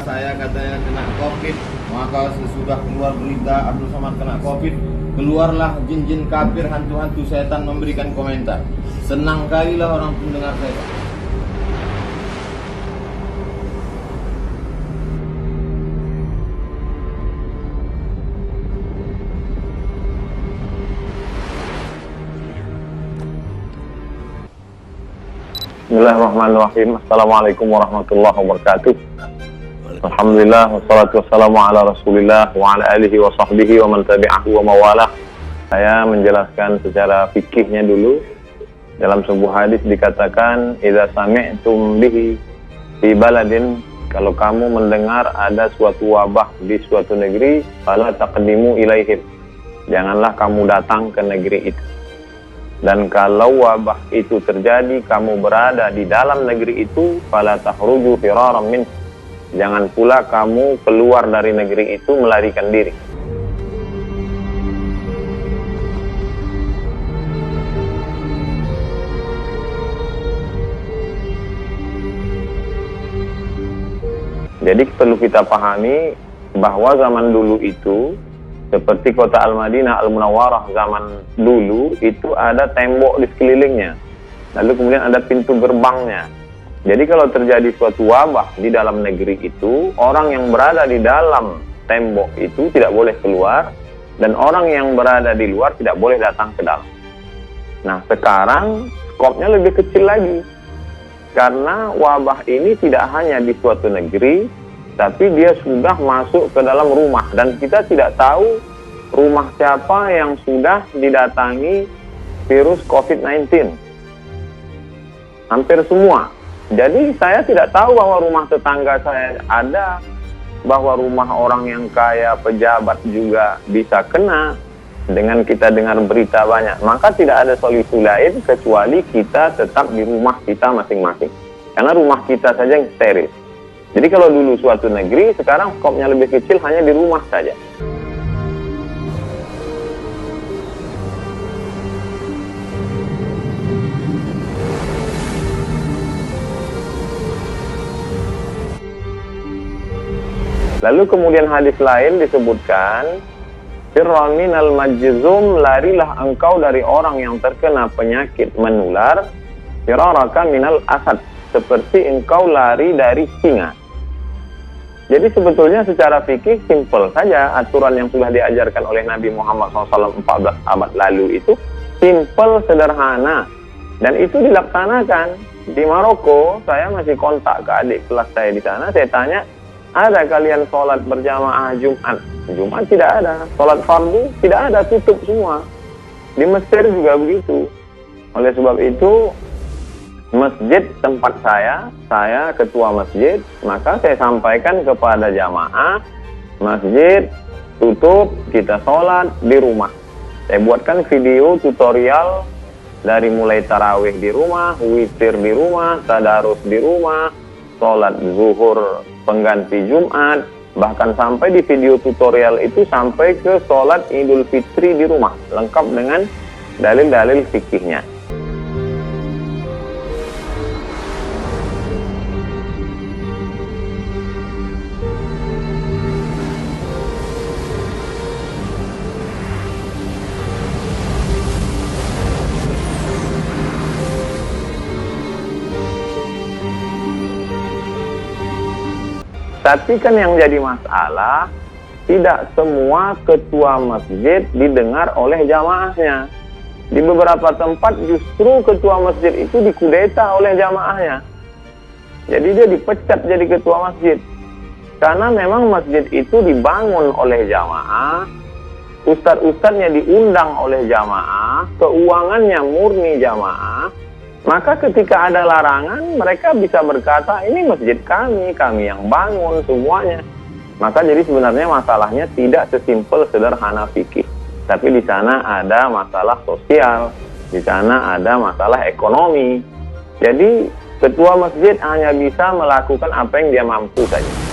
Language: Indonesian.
saya katanya kena COVID, maka sesudah keluar berita Abdul Somad kena COVID, keluarlah jin-jin kafir, hantu-hantu setan memberikan komentar. Senang kalilah orang pendengar saya. Bismillahirrahmanirrahim. Assalamualaikum warahmatullahi wabarakatuh. Alhamdulillah, wassalatu wassalamu ala rasulillah wa ala alihi wa sahbihi wa man tabi'ahu wa mawalah. Saya menjelaskan secara fikihnya dulu. Dalam sebuah hadis dikatakan, idza sami'tum bihi fi baladin, kalau kamu mendengar ada suatu wabah di suatu negeri, fala taqdimu ilaihim, janganlah kamu datang ke negeri itu. Dan kalau wabah itu terjadi, kamu berada di dalam negeri itu, fala takhruju firaran min, jangan pula kamu keluar dari negeri itu melarikan diri. Jadi perlu kita pahami bahwa zaman dulu itu, seperti kota Al-Madinah Al-Munawwarah zaman dulu, itu ada tembok di sekelilingnya. Lalu kemudian ada pintu gerbangnya. Jadi kalau terjadi suatu wabah di dalam negeri itu, orang yang berada di dalam tembok itu tidak boleh keluar, dan orang yang berada di luar tidak boleh datang ke dalam. Nah, sekarang skopnya lebih kecil lagi. Karena wabah ini tidak hanya di suatu negeri, tapi dia sudah masuk ke dalam rumah, dan kita tidak tahu rumah siapa yang sudah didatangi virus COVID-19. Hampir semua. Jadi saya tidak tahu bahwa rumah tetangga saya ada, bahwa rumah orang yang kaya, pejabat juga bisa kena. Dengan kita dengar berita banyak, maka tidak ada solusi lain kecuali kita tetap di rumah kita masing-masing. Karena rumah kita saja yang steril. Jadi kalau dulu suatu negeri, sekarang skopnya lebih kecil, hanya di rumah saja. Lalu kemudian hadis lain disebutkan, firran minal majzum, larilah engkau dari orang yang terkena penyakit menular, firaraka minal asad, seperti engkau lari dari singa. Jadi sebetulnya secara fikih simpel saja, aturan yang sudah diajarkan oleh Nabi Muhammad SAW 14 abad lalu itu simpel, sederhana, dan itu dilaksanakan. Di Maroko, saya masih kontak ke adik kelas saya di sana, saya tanya, ada kalian sholat berjamaah Jumat? Jumat tidak ada. Sholat fardu tidak ada, tutup semua. Di Mesir juga begitu. Oleh sebab itu, masjid tempat saya ketua masjid, maka saya sampaikan kepada jamaah, masjid tutup, kita sholat di rumah. Saya buatkan video tutorial dari mulai tarawih di rumah, witir di rumah, tadarus di rumah, sholat zuhur pengganti Jumat, bahkan sampai di video tutorial itu sampai ke sholat Idul Fitri di rumah, lengkap dengan dalil-dalil fikihnya. Tapi kan yang jadi masalah, tidak semua ketua masjid didengar oleh jamaahnya. Di beberapa tempat justru ketua masjid itu dikudeta oleh jamaahnya. Jadi dia dipecat jadi ketua masjid. Karena memang masjid itu dibangun oleh jamaah, ustadz-ustadznya diundang oleh jamaah, keuangannya murni jamaah. Maka ketika ada larangan, mereka bisa berkata, ini masjid kami yang bangun semuanya. Maka jadi sebenarnya masalahnya tidak sesimpel sederhana fikih. Tapi di sana ada masalah sosial, di sana ada masalah ekonomi. Jadi ketua masjid hanya bisa melakukan apa yang dia mampu saja.